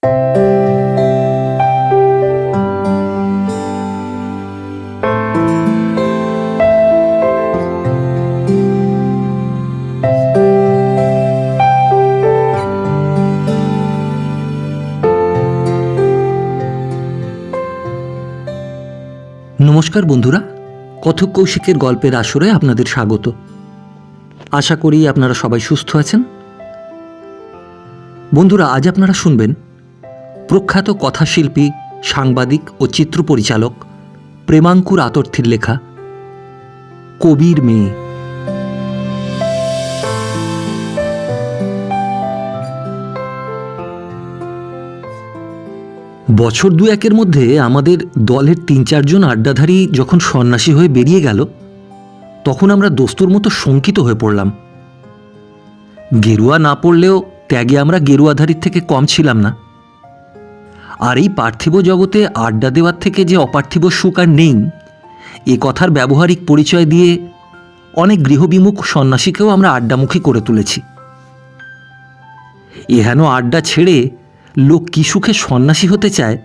নমস্কার বন্ধুরা, কথক কৌশিকের গল্পের আসরে আপনাদের স্বাগত। আশা করি আপনারা সবাই সুস্থ আছেন। বন্ধুরা, আজ আপনারা শুনবেন প্রখ্যাত কথাশিল্পী, সাংবাদিক ও চিত্র পরিচালক প্রেমাঙ্কুর আতর্থীর লেখা কবির মেয়ে। বছর দু-একের মধ্যে আমাদের দলের ৩-৪ জন আড্ডাধারী যখন সন্ন্যাসী হয়ে বেরিয়ে গেল, তখন আমরা দস্তুর মতো শঙ্কিত হয়ে পড়লাম। গেরুয়া না পড়লেও ত্যাগে আমরা গেরুয়াধারীর থেকে কম ছিলাম না। আর এই পার্থিব জগতে আড্ডা দেওয়ার থেকে যে অপার্থিব সুখ আর নেই, এ কথার ব্যবহারিক পরিচয় দিয়ে অনেক গৃহবিমুখ সন্ন্যাসীকেও আমরা আড্ডামুখী করে তুলেছি। এহেন আড্ডা ছেড়ে লোক কি সুখে সন্ন্যাসী হতে চায়,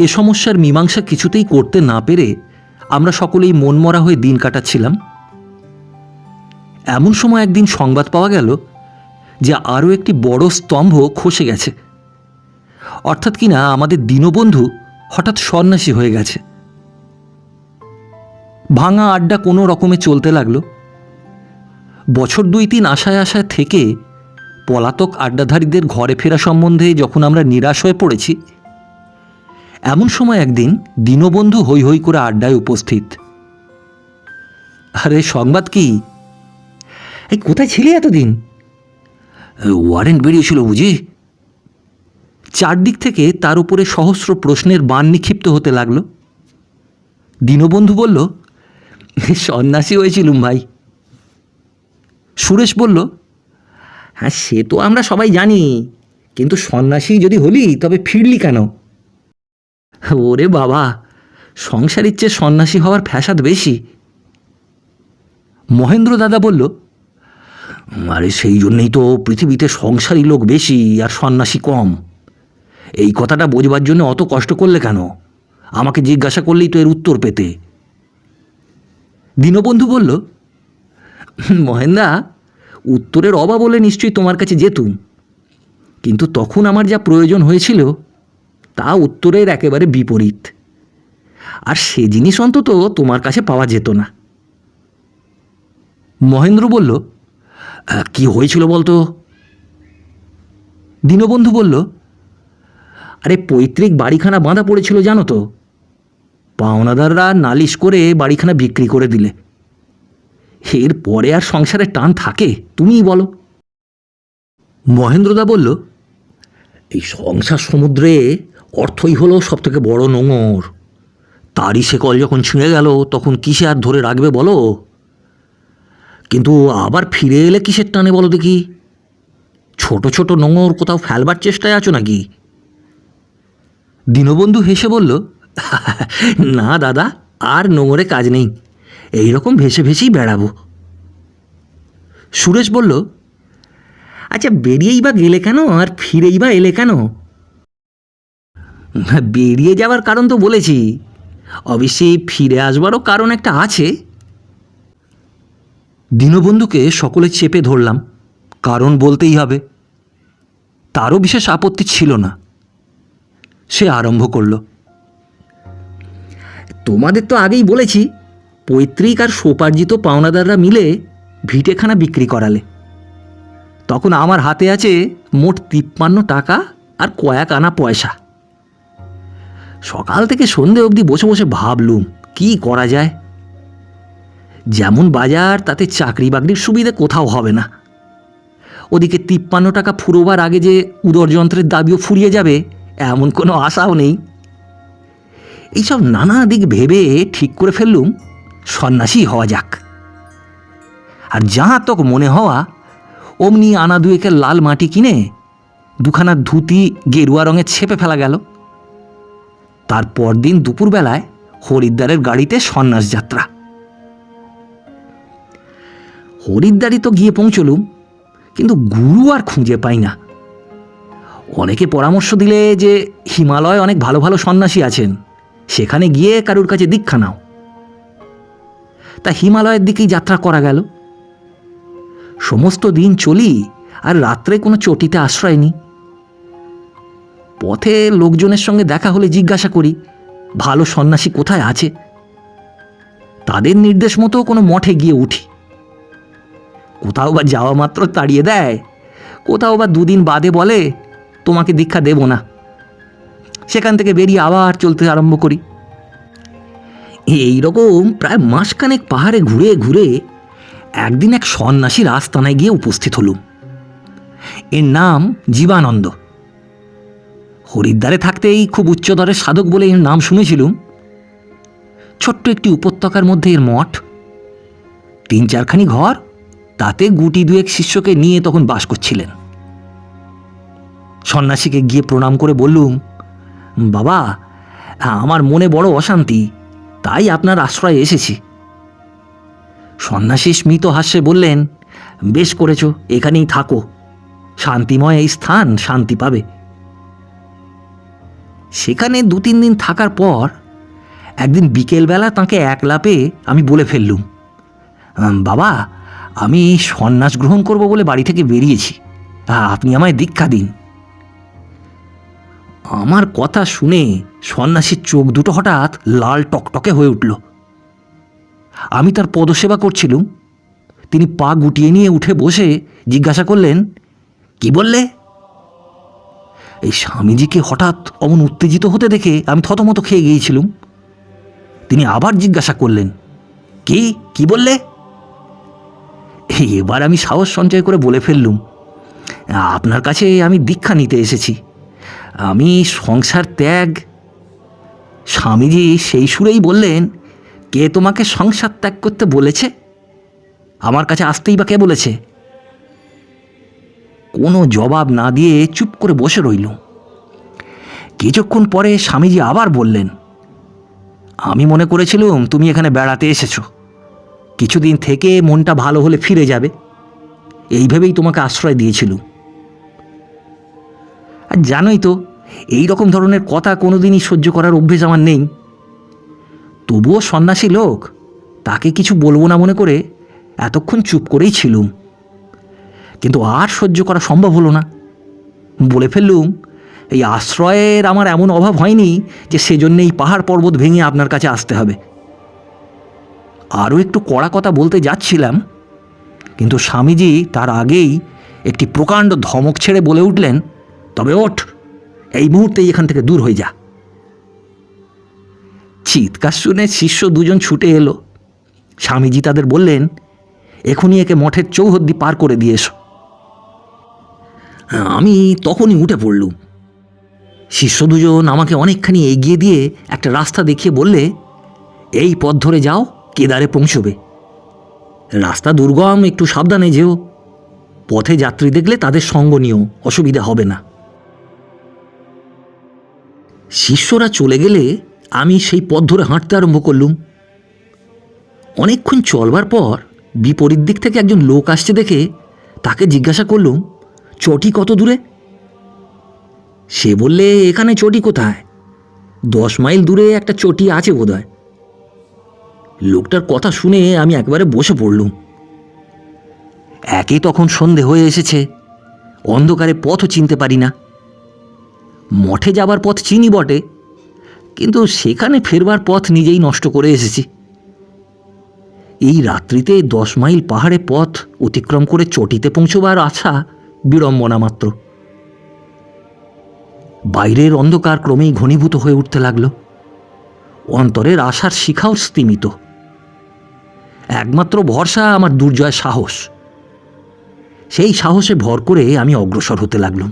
এ সমস্যার মীমাংসা কিছুতেই করতে না পেরে আমরা সকলেই মনমরা হয়ে দিন কাটাচ্ছিলাম। এমন সময় একদিন সংবাদ পাওয়া গেল যে আরও একটি বড় স্তম্ভ খসে গেছে, অর্থাৎ কিনা আমাদের দীনবন্ধু হঠাৎ সন্ন্যাসী হয়ে গেছে। ভাঙা আড্ডা কোনো রকমে চলতে লাগলো। বছর ২-৩ আশায় আশায় থেকে পলাতক আড্ডাধারীদের ঘরে ফেরা সম্বন্ধে যখন আমরা নিরাশ হয়ে পড়েছি, এমন সময় একদিন দীনবন্ধু হৈ হৈ করে আড্ডায় উপস্থিত। আরে সংবাদ কি? এই কোথায় ছিলি এতদিন? ওয়ারেন্ট বেরিয়েছিল বুঝি? চারদিক থেকে তার উপরে সহস্র প্রশ্নের বাণ নিক্ষিপ্ত হতে লাগলো। দীনবন্ধু বলল, সন্ন্যাসী হয়েছিলুম ভাই। সুরেশ বলল, হ্যাঁ সে তো আমরা সবাই জানি, কিন্তু সন্ন্যাসী যদি হলি তবে ফিরলি কেন? ওরে বাবা, সংসারের চেয়ে সন্ন্যাসী হওয়ার ফ্যাসাদ বেশি। মহেন্দ্র দাদা বলল, আরে সেই জন্যেই তো পৃথিবীতে সংসারী লোক বেশি আর সন্ন্যাসী কম। এই কথাটা বোঝবার জন্য অত কষ্ট করলে কেন? আমাকে জিজ্ঞাসা করলেই তো এর উত্তর পেতে। দীনবন্ধু বলল, মহেন্দা, উত্তরের অভাব বলে নিশ্চয়ই তোমার কাছে যেতুম, কিন্তু তখন আমার যা প্রয়োজন হয়েছিল তা উত্তরের একেবারে বিপরীত, আর সে জিনিস অন্তত তোমার কাছে পাওয়া যেত না। মহেন্দ্র বলল, কি হয়েছিল বলতো? দীনবন্ধু বলল, আরে পৈতৃক বাড়িখানা বাঁধা পড়েছিল জানো তো, পাওনাদাররা নালিশ করে বাড়িখানা বিক্রি করে দিলে। এর পরে আর সংসারে টান থাকে? তুমিই বলো। মহেন্দ্রদা বলল, এই সংসার সমুদ্রে অর্থই হলো সব থেকে বড় নোঙর। তারই শেকল যখন ছিঁড়ে গেল তখন কিসে আর ধরে রাখবে বলো? কিন্তু আবার ফিরে এলে কিসের টানে বলো দেখি? ছোট ছোট নোঙর কোথাও ফেলবার চেষ্টায় আছো নাকি? দীনবন্ধু হেসে বলল, না দাদা, আর নোঙরে কাজ নেই, এইরকম ভেসে ভেসেই বেড়াবো। সুরেশ বলল, আচ্ছা বেরিয়েই বা গেলে কেন আর ফিরেই বা এলে কেন? বেরিয়ে যাওয়ার কারণ তো বলেছি, অবশ্যই ফিরে আসবারও কারণ একটা আছে। দীনবন্ধুকে সকলে চেপে ধরলাম, কারণ বলতেই হবে। তারও বিশেষ আপত্তি ছিল না। সে আরম্ভ করল, তোমাদের তো আগেই বলেছি, পৈতৃক আর সোপার্জিত পাওনাদাররা মিলে ভিটেখানা বিক্রি করালে। তখন আমার হাতে আছে মোট ৫৩ টাকা আর কয়েক আনা পয়সা। সকাল থেকে সন্ধে অবধি বসে বসে ভাবলুম কি করা যায়। যেমন বাজার তাতে চাকরি বাকরির সুবিধে কোথাও হবে না। ওদিকে ৫৩ টাকা ফুরোবার আগে যে উদরযন্ত্রের দাবিও ফুরিয়ে যাবে এমন কোনো আশাও নেই। এইসব নানা দিক ভেবে ঠিক করে ফেললুম সন্ন্যাসী হওয়া যাক। আর যাহা তক মনে হওয়া, অমনি আনা দুয়েকের লাল মাটি কিনে দুখানা ধুতি গেরুয়া রঙে ছেপে ফেলা গেল। তার পরদিন দুপুরবেলায় হরিদ্বারের গাড়িতে সন্ন্যাস যাত্রা। হরিদ্বারই তো গিয়ে পৌঁছলুম, কিন্তু গুরু আর খুঁজে পাই না। অনেকে পরামর্শ দিলে যে হিমালয়ে অনেক ভালো ভালো সন্ন্যাসী আছেন, সেখানে গিয়ে কারুর কাছে দীক্ষা নাও। তা হিমালয়ের দিকেই যাত্রা করা গেল। সমস্ত দিন চলি, আর রাত্রে কোনো চটিতে আশ্রয় নিই। পথে লোকজনের সঙ্গে দেখা হলে জিজ্ঞাসা করি ভালো সন্ন্যাসী কোথায় আছে। তাদের নির্দেশ মতো কোনো মঠে গিয়ে উঠি। কোথাও বা যাওয়া মাত্র তাড়িয়ে দেয়, কোথাও বা দুদিন বাদে বলে তোমাকে দীক্ষা দেব না। সেখান থেকে বেরিয়ে আবার চলতে আরম্ভ করি। এইরকম প্রায় মাসখানেক পাহাড়ে ঘুরে ঘুরে একদিন এক সন্ন্যাসীর আস্তানায় গিয়ে উপস্থিত হলুম। এর নাম জীবানন্দ। হরিদ্বারে থাকতেই খুব উচ্চদরের সাধক বলে এর নাম শুনেছিলুম। ছোট্ট একটি উপত্যকার মধ্যে এর মঠ, 3-4খানি ঘর, তাতে গুটি দুয়েক শিষ্যকে নিয়ে তখন বাস করছিলেন। সন্ন্যাসীকে গিয়ে প্রণাম করে বললুম, বাবা, আমার মনে বড় অশান্তি, তাই আপনার আশ্রয়ে এসেছি। সন্ন্যাসী স্মিত হাস্যে বললেন, বেশ করেছ, এখানেই থাকো, শান্তিময় এই স্থান, শান্তি পাবে। সেখানে 2-3 দিন থাকার পর একদিন বিকেলবেলা তাঁকে একলা পেয়ে আমি বলে ফেললুম, বাবা, আমি সন্ন্যাস গ্রহণ করব বলে বাড়ি থেকে বেরিয়েছি, আপনি আমায় দীক্ষা দিন। আমার কথা শুনে সন্ন্যাসীর চোখ দুটো হঠাৎ লাল টকটকে হয়ে উঠল। আমি তার পদসেবা করছিলুম। তিনি পা গুটিয়ে নিয়ে উঠে বসে জিজ্ঞাসা করলেন, কি বললে? এই স্বামীজিকে হঠাৎ অমন উত্তেজিত হতে দেখে আমি থতমত খেয়ে গিয়েছিলুম। তিনি আবার জিজ্ঞাসা করলেন, কি বললে? এবার আমি সাহস সঞ্চয় করে বলে ফেললুম, আপনার কাছে আমি দীক্ষা নিতে এসেছি, আমি সংসার ত্যাগ। স্বামীজি সেই সুরেই বললেন, কে তোমাকে সংসার ত্যাগ করতে বলেছে? আমার কাছে আসতেই বা কে বলেছে? কোনো জবাব না দিয়ে চুপ করে বসে রইল। কিছুক্ষণ পরে স্বামীজি আবার বললেন, আমি মনে করেছিলুম তুমি এখানে বেড়াতে এসেছো, কিছুদিন থেকে মনটা ভালো হলে ফিরে যাবে, এই ভেবেই তোমাকে আশ্রয় দিয়েছিলুম। আর জানোই তো, এই রকম ধরনের কথা কোনোদিনই সহ্য করার অভ্যেস আমার নেই। তবুও সন্ন্যাসী লোক, তাকে কিছু বলবো না মনে করে এতক্ষণ চুপ করেই ছিলুম। কিন্তু আর সহ্য করা সম্ভব হলো না। বলে ফেললুম, এই আশ্রয়ের আমার এমন অভাব হয়নি যে সেজন্য এই পাহাড় পর্বত ভেঙে আপনার কাছে আসতে হবে। আরও একটু কড়া কথা বলতে যাচ্ছিলাম, কিন্তু স্বামীজি তার আগেই একটি প্রকাণ্ড ধমক ছেড়ে বলে উঠলেন, তবে ওঠ, এই মুহূর্তেই এখান থেকে দূর হয়ে যা। চিৎকার শুনে শিষ্য 2জন ছুটে এলো। স্বামীজি তাদের বললেন, এখনই একে মঠের চৌহদ্দি পার করে দিয়ে এসো। আমি তখনই উঠে পড়লুম। শিষ্য 2জন আমাকে অনেকখানি এগিয়ে দিয়ে একটা রাস্তা দেখিয়ে বললে, এই পথ ধরে যাও, কেদারে পৌঁছবে। রাস্তা দুর্গম, একটু সাবধানে যেও, পথে যাত্রী দেখলে তাদের সঙ্গ নিও, অসুবিধা হবে না। শিষ্যরা চলে গেলে আমি সেই পথ ধরে হাঁটতে আরম্ভ করলুম। অনেকক্ষণ চলবার পর বিপরীত দিক থেকে একজন লোক আসছে দেখে তাকে জিজ্ঞাসা করলুম, চটি কত দূরে? সে বললে, এখানে চটি কোথায়, 10 মাইল দূরে একটা চটি আছে বোধহয়। লোকটার কথা শুনে আমি একবারে বসে পড়লুম। একে তখন সন্ধে হয়ে এসেছে, অন্ধকারে পথও চিনতে পারি না। মঠে যাবার পথ চিনি বটে, কিন্তু সেখানে ফেরবার পথ নিজেই নষ্ট করে এসেছি। এই রাত্রিতে 10 মাইল পাহাড়ে পথ অতিক্রম করে চটিতে পৌঁছবার আশা বিড়ম্বনা মাত্র। বাইরের অন্ধকার ক্রমেই ঘনীভূত হয়ে উঠতে লাগল। অন্তরের আশার শিখাও স্তিমিত। একমাত্র ভরসা আমার দুর্জয় সাহস। সেই সাহসে ভর করে আমি অগ্রসর হতে লাগলাম।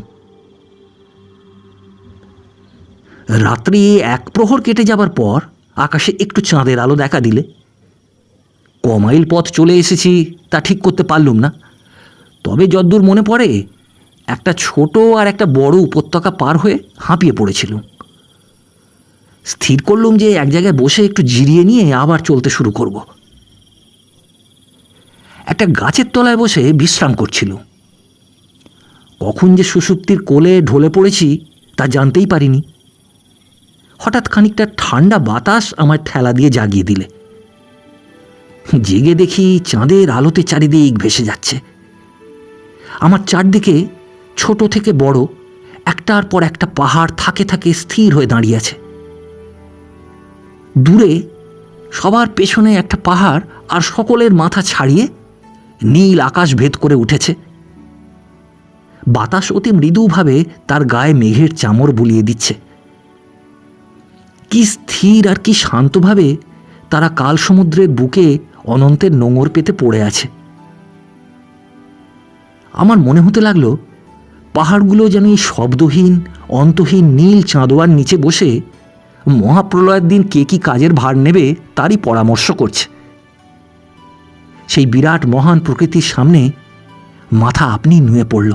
রাত্রি 1 প্রহর কেটে যাবার পর আকাশে একটু চাঁদের আলো দেখা দিলে। কমাইল পথ চলে এসেছি তা ঠিক করতে পারলুম না, তবে যদ্দূর মনে পড়ে একটা ছোট আর একটা বড় উপত্যকা পার হয়ে হাঁপিয়ে পড়েছিলুম। স্থির করলুম যে এক জায়গায় বসে একটু জিরিয়ে নিয়ে আবার চলতে শুরু করব। একটা গাছের তলায় বসে বিশ্রাম করছিলুম। কখন যে সুষুপ্তির কোলে ঢলে পড়েছি তা জানতেই পারিনি। হঠাৎ খানিকটা ঠান্ডা বাতাস আমার ঠেলা দিয়ে জাগিয়ে দিলে। জেগে দেখি চাঁদের আলোতে চারিদিক ভেসে যাচ্ছে। আমার চারদিকে ছোট থেকে বড় একটার পর একটা পাহাড় থাকে থাকে স্থির হয়ে দাঁড়িয়ে আছে। দূরে সবার পেছনে একটা পাহাড় আর সকলের মাথা ছাড়িয়ে নীল আকাশ ভেদ করে উঠেছে। বাতাস অতি মৃদুভাবে তার গায়ে মেঘের চামর বুলিয়ে দিচ্ছে। কি স্থির আর কি শান্তভাবে তারা কাল সমুদ্রের বুকে অনন্তের নোঙর পেতে পড়ে আছে। আমার মনে হতে লাগলো পাহাড়গুলো যেন এই শব্দহীন অন্তহীন নীল চাঁদোয়ার নিচে বসে মহাপ্রলয়ের দিন কে কি কাজের ভার নেবে তারই পরামর্শ করছে। সেই বিরাট মহান প্রকৃতির সামনে মাথা আপনি নুয়ে পড়ল।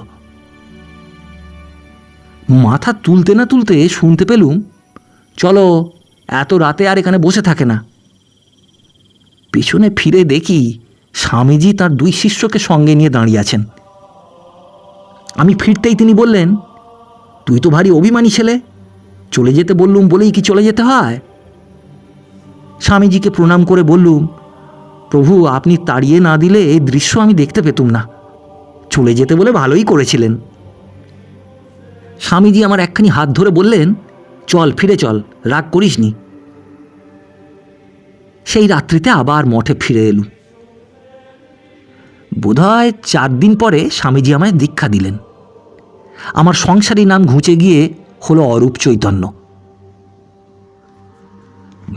মাথা তুলতে না তুলতে শুনতে পেলুম, চলো, এত রাতে আর এখানে বসে থাকে না। পিছনে ফিরে দেখি স্বামীজি তার দুই শিষ্যকে সঙ্গে নিয়ে দাঁড়িয়ে আছেন। আমি ফিরতেই তিনি বললেন, তুই তো ভারী অভিমানী ছেলে, চলে যেতে বললুম বলেই কি চলে যেতে হয়? স্বামীজিকে প্রণাম করে বললুম, প্রভু, আপনি তাড়িয়ে না দিলে এই দৃশ্য আমি দেখতে পেতুম না। চলে যেতে বলে ভালোই করেছিলেন। স্বামীজি আমার একখানি হাত ধরে বললেন, চল, ফিরে চল, রাগ করিস নি। সেই রাত্রিতে আবার মঠে ফিরে এলুম। বোধহয় 4 দিন পরে স্বামীজি আমায় দীক্ষা দিলেন। আমার সংসারী নাম ঘুচে গিয়ে হলো অরূপ চৈতন্য।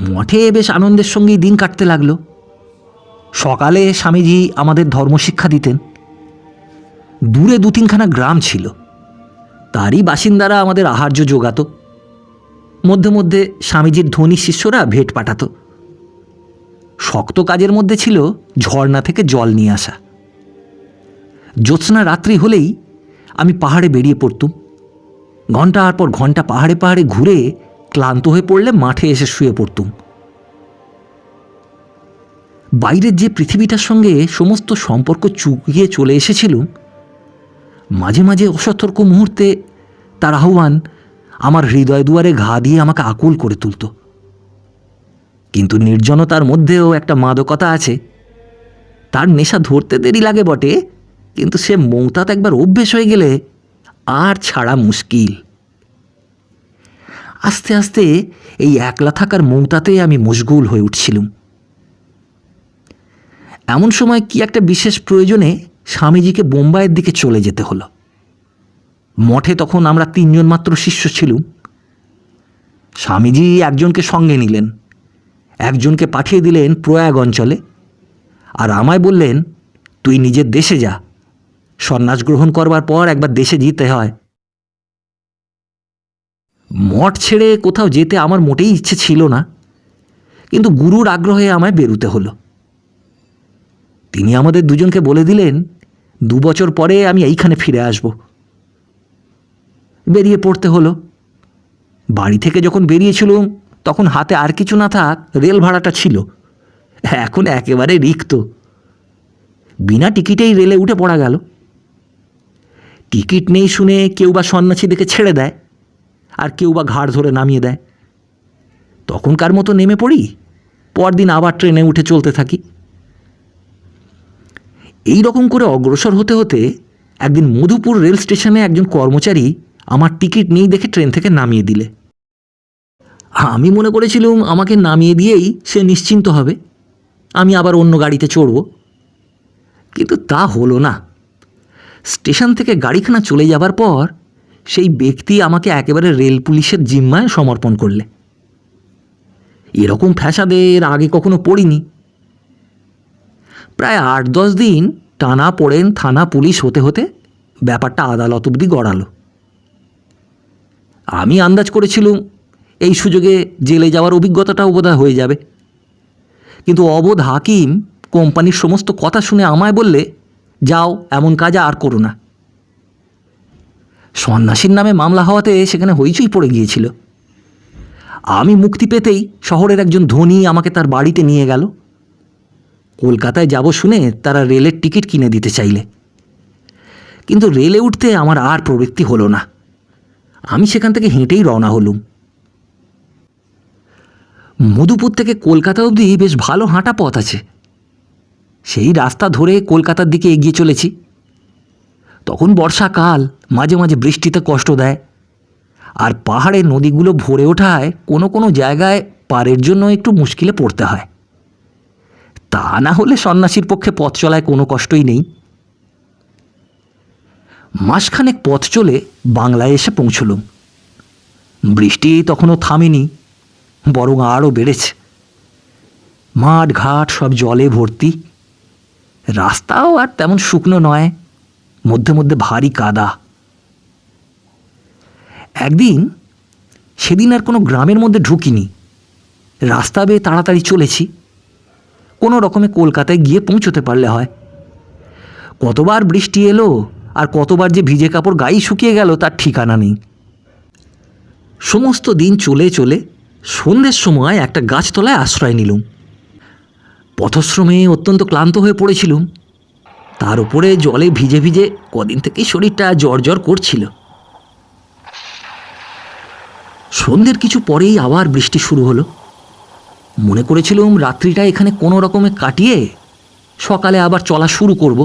মঠে বেশ আনন্দের সঙ্গেই দিন কাটতে লাগলো। সকালে স্বামীজি আমাদের ধর্মশিক্ষা দিতেন। দূরে 2-3খানা গ্রাম ছিল, তারই বাসিন্দারা আমাদের আহার্য জোগাত। মধ্যে মধ্যে স্বামীজির ধনী শিষ্যরা ভেট পাঠাত। শক্ত কাজের মধ্যে ছিল ঝর্ণা থেকে জল নিয়ে আসা। জ্যোৎস্না রাত্রি হলেই আমি পাহাড়ে বেরিয়ে পড়তুম। ঘণ্টার পর ঘণ্টা পাহাড়ে পাহাড়ে ঘুরে ক্লান্ত হয়ে পড়লে মাঠে এসে শুয়ে পড়তুম। বাইরের যে পৃথিবীটার সঙ্গে সমস্ত সম্পর্ক চুকিয়ে চলে এসেছিলুম, মাঝে মাঝে অসতর্ক মুহূর্তে তার আহ্বান আমার হৃদয় দুয়ারে ঘা দিয়ে আমাকে আকুল করে তুলত। কিন্তু নির্জনতার মধ্যেও একটা মাদকতা আছে। তার নেশা ধরতে দেরি লাগে বটে, কিন্তু সে মৌতাতে একবার অভ্যেস হয়ে গেলে আর ছাড়া মুশকিল। আস্তে আস্তে এই একলা থাকার মৌতাতে আমি মশগুল হয়ে উঠছিলুম। এমন সময় কি একটা বিশেষ প্রয়োজনে স্বামীজিকে বোম্বাইয়ের দিকে চলে যেতে হলো। মঠে তখন আমরা 3 জন মাত্র শিষ্য ছিলুম। স্বামীজি একজনকে সঙ্গে নিলেন, একজনকে পাঠিয়ে দিলেন প্রয়াগ অঞ্চলে, আর আমায় বললেন, তুই নিজের দেশে যা, সন্ন্যাস গ্রহণ করবার পর একবার দেশে যেতে হয়। মঠ ছেড়ে কোথাও যেতে আমার মোটেই ইচ্ছে ছিল না, কিন্তু গুরুর আগ্রহে আমায় বেরুতে হলো। তিনি আমাদের দুজনকে বলে দিলেন, 2 বছর পরে আমি এইখানে ফিরে আসব। বেরিয়ে পড়তে হলো। বাড়ি থেকে যখন বেরিয়েছিলুম তখন হাতে আর কিছু না থাক রেল ভাড়াটা ছিল, এখন একেবারে রিক্ত। বিনা টিকিটেই রেলে উঠে পড়া গেল। টিকিট নেই শুনে কেউ বা সন্ন্যাসী দেখে ছেড়ে দেয়, আর কেউ বা ঘাড় ধরে নামিয়ে দেয়। তখনকার মতো নেমে পড়ি, পরদিন আবার ট্রেনে উঠে চলতে থাকি। এই রকম করে অগ্রসর হতে হতে একদিন মধুপুর রেল স্টেশনে একজন কর্মচারী আমার টিকিট নেই দেখে ট্রেন থেকে নামিয়ে দিলে। আমি মনে করেছিলুম আমাকে নামিয়ে দিয়েই সে নিশ্চিন্ত হবে, আমি আবার অন্য গাড়িতে চড়ব। কিন্তু তা হলো না। স্টেশন থেকে গাড়িখানা চলে যাবার পর সেই ব্যক্তি আমাকে একেবারে রেল পুলিশের জিম্মায় সমর্পণ করলে। এরকম ফ্যাসাদের আগে কখনো পড়িনি। প্রায় 8-10 দিন টানা পড়েন থানা পুলিশ হতে হতে ব্যাপারটা আদালত অবধি গড়ালো। আমি আন্দাজ করেছিলুম এই সুযোগে জেলে যাওয়ার অভিজ্ঞতাটাও বোধহয় হয়ে যাবে। কিন্তু অবোধ হাকিম কোম্পানির সমস্ত কথা শুনে আমায় বললে, যাও, এমন কাজ আর করো না। সন্ন্যাসীর নামে মামলা হওয়াতে সেখানে হইচই পড়ে গিয়েছিল। আমি মুক্তি পেতেই শহরের একজন ধনী আমাকে তার বাড়িতে নিয়ে গেল। কলকাতায় যাব শুনে তারা রেলের টিকিট কিনে দিতে চাইলে, কিন্তু রেলে উঠতে আমার আর প্রবৃত্তি হলো না। আমি সেখান থেকে হেঁটেই রওনা হলুম। মধুপুর থেকে কলকাতা অবধি বেশ ভালো হাঁটা পথ আছে। সেই রাস্তা ধরে কলকাতার দিকে এগিয়ে চলেছি। তখন বর্ষাকাল, মাঝে মাঝে বৃষ্টিতে কষ্ট দেয়, আর পাহাড়ের নদীগুলো ভরে ওঠায় কোনো কোনো জায়গায় পারের জন্য একটু মুশকিলে পড়তে হয়। তা না হলে সন্ন্যাসীর পক্ষে পথ চলায় কোনো কষ্টই নেই। মাসখানেক পথ চলে বাংলায় এসে পৌঁছলুম। বৃষ্টি তখনও থামেনি, বরং আরও বেড়েছে। মাঠ ঘাট সব জলে ভর্তি। রাস্তাও আর তেমন শুকনো নয়, মধ্যে মধ্যে ভারী কাদা। একদিন, সেদিন আর কোনো গ্রামের মধ্যে ঢুকিনি, রাস্তা বেয়ে তাড়াতাড়ি চলেছি। কোনো রকমে কলকাতায় গিয়ে পৌঁছতে পারলে হয়। কতবার বৃষ্টি এলো আর কতবার যে ভিজে কাপড় গায়ে শুকিয়ে গেল তার ঠিকানা নেই। সমস্ত দিন চলে চলে সন্ধ্যের সময় একটা গাছতলায় আশ্রয় নিলুম। পথশ্রমে অত্যন্ত ক্লান্ত হয়ে পড়েছিলুম, তার উপরে জলে ভিজে ভিজে কদিন থেকেই শরীরটা জ্বর জ্বর করছিল। সন্ধ্যের কিছু পরেই আবার বৃষ্টি শুরু হলো। মনে করেছিলুম রাত্রিটা এখানে কোনো রকমে কাটিয়ে সকালে আবার চলা শুরু করব,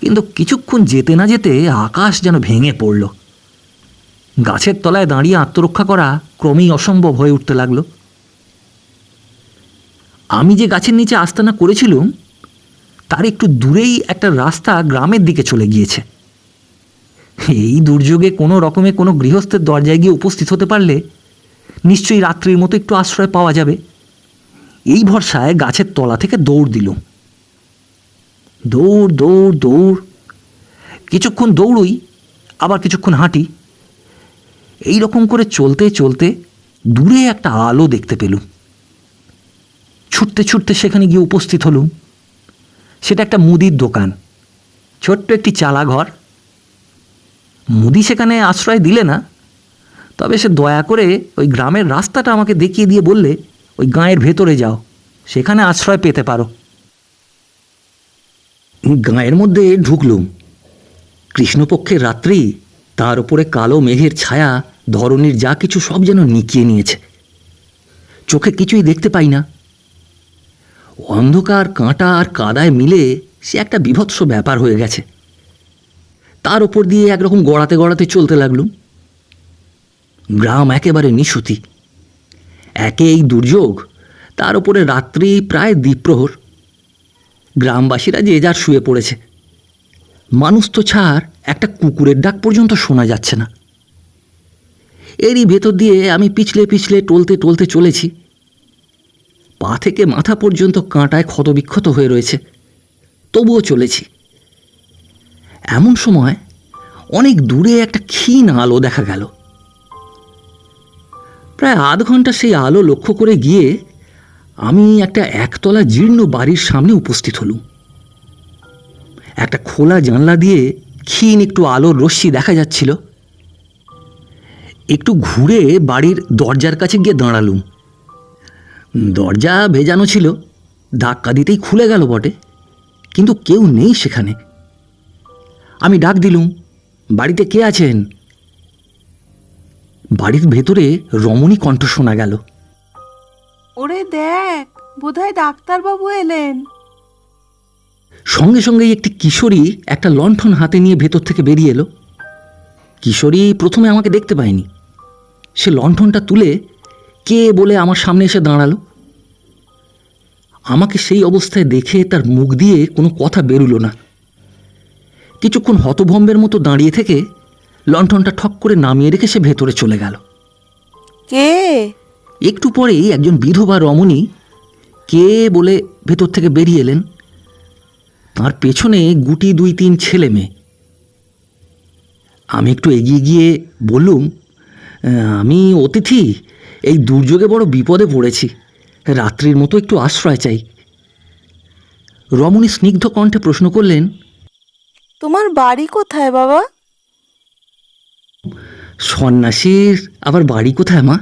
কিন্তু কিছুক্ষণ যেতে না যেতে আকাশ যেন ভেঙে পড়ল। গাছের তলায় দাঁড়িয়ে আত্মরক্ষা করা ক্রমেই অসম্ভব হয়ে উঠতে লাগলো। আমি যে গাছের নিচে আস্তানা করেছিলুম তার একটু দূরেই একটা রাস্তা গ্রামের দিকে চলে গিয়েছে। এই দুর্যোগে কোনো রকমে কোনো গৃহস্থের দরজায় গিয়ে উপস্থিত হতে পারলে নিশ্চয়ই রাত্রির মতো একটু আশ্রয় পাওয়া যাবে, এই ভরসায় গাছের তলা থেকে দৌড় দিলুম। দৌড় দৌড় দৌড়, কিছুক্ষণ দৌড়ই, আবার কিছুক্ষণ হাঁটি। এই রকম করে চলতে চলতে দূরে একটা আলো দেখতে পেলুম। ছুটতে ছুটতে সেখানে গিয়ে উপস্থিত হলুম। সেটা একটা মুদির দোকান, ছোট্ট একটি চালা ঘর। মুদি সেখানে আশ্রয় দিলে না, তবে সে দয়া করে ওই গ্রামের রাস্তাটা আমাকে দেখিয়ে দিয়ে বললে, ওই গাঁয়ের ভেতরে যাও, সেখানে আশ্রয় পেতে পারো। গাঁয়ের মধ্যে ঢুকলুম। কৃষ্ণপক্ষের রাত্রি, তার উপরে কালো মেঘের ছায়া ধরণীর যা কিছু সব যেন নিকিয়ে নিয়েছে। চোখে কিছুই দেখতে পাই না। অন্ধকার, কাঁটা আর কাদায় মিলে সে একটা বীভৎস ব্যাপার হয়ে গেছে। তার ওপর দিয়ে একরকম গড়াতে গড়াতে চলতে লাগলুম। গ্রাম একেবারে নিশুতি। একে এই দুর্যোগ, তার উপরে রাত্রি প্রায় দ্বিপ্রহর। গ্রামবাসীরা যে যার শুয়ে পড়েছে। মানুষ তো ছাড়, একটা কুকুরের ডাক পর্যন্ত শোনা যাচ্ছে না। এরই ভেতর দিয়ে আমি পিছলে পিছলে টলতে টলতে চলেছি। পা থেকে মাথা পর্যন্ত কাঁটায় ক্ষতবিক্ষত হয়ে রয়েছে, তবুও চলেছি। এমন সময় অনেক দূরে একটা ক্ষীণ আলো দেখা গেল। প্রায় আধ ঘন্টা সেই আলো লক্ষ্য করে গিয়ে আমি একটা একতলা জীর্ণ বাড়ির সামনে উপস্থিত হলুম। একটা খোলা জানলা দিয়ে ক্ষীণ একটু আলোর রশ্মি দেখা যাচ্ছিল। একটু ঘুরে বাড়ির দরজার কাছে গিয়ে দাঁড়ালুম। দরজা ভেজানো ছিল, ধাক্কা দিতেই খুলে গেল বটে, কিন্তু কেউ নেই সেখানে। আমি ডাক দিলুম, বাড়িতে কে আছেন? বাড়ির ভেতরে রমণী কণ্ঠ শোনা গেল। ওরে দেখ, বোধহয় ডাক্তারবাবু এলেন। সঙ্গে সঙ্গেই একটি কিশোরী একটা লণ্ঠন হাতে নিয়ে ভেতর থেকে বেরিয়ে এলো। কিশোরী প্রথমে আমাকে দেখতে পায়নি। সে লণ্ঠনটা তুলে কে বলে আমার সামনে এসে দাঁড়ালো। আমাকে সেই অবস্থায় দেখে তার মুখ দিয়ে কোনো কথা বেরুলো না। কিছুক্ষণ হতভম্বের মতো দাঁড়িয়ে থেকে লণ্ঠনটা ঠক করে নামিয়ে রেখে সে ভেতরে চলে গেল। কে? একটু পরেই একজন বিধবা রমণী কে বলে ভেতর থেকে বেরিয়ে এলেন। তার পেছনে গুটি 2-3 ছেলে মেয়ে। আমি একটু এগিয়ে গিয়ে বললুম, আমি অতিথি, এই দুর্যোগে বড় বিপদে পড়েছি, রাত্রির মতো একটু আশ্রয় চাই। রমণী স্নিগ্ধ কণ্ঠে প্রশ্ন করলেন, তোমার বাড়ি কোথায় বাবা? সন্ন্যাসীর আবার বাড়ি কোথায় মা?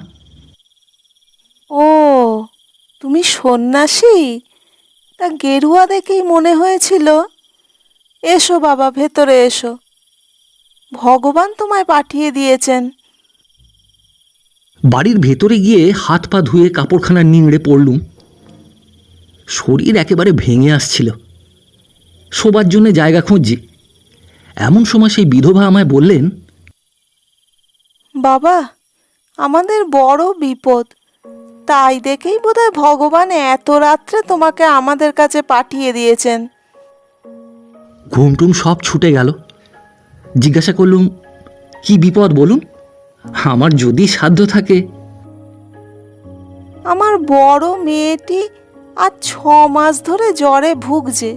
ও, তুমি সন্ন্যাসী? তা গেরুয়া দেখেই মনে হয়েছিল। এসো বাবা, ভেতরে এসো। ভগবান তোমায় পাঠিয়ে দিয়েছেন। বাড়ির ভেতরে গিয়ে হাত পা ধুয়ে কাপড়খানা নিংড়ে পড়লুম। শরীর একেবারে ভেঙে আসছিল। শোবার জন্য জায়গা খুঁজছি, এমন সময় সেই বিধবা আমায় বললেন, বাবা, আমাদের বড় বিপদ, তাই দেখেই বোধহয় ভগবান এত রাত্রে তোমাকে আমাদের কাছে পাঠিয়ে দিয়েছেন। ঘুমটুম সব ছুটে গেল। জিজ্ঞাসা করলুম, কি বিপদ বলুন, আমার যদি সাধ্য থাকে। আমার বড় মেয়েটি আজ 6 মাস ধরে জ্বরে ভুগছে।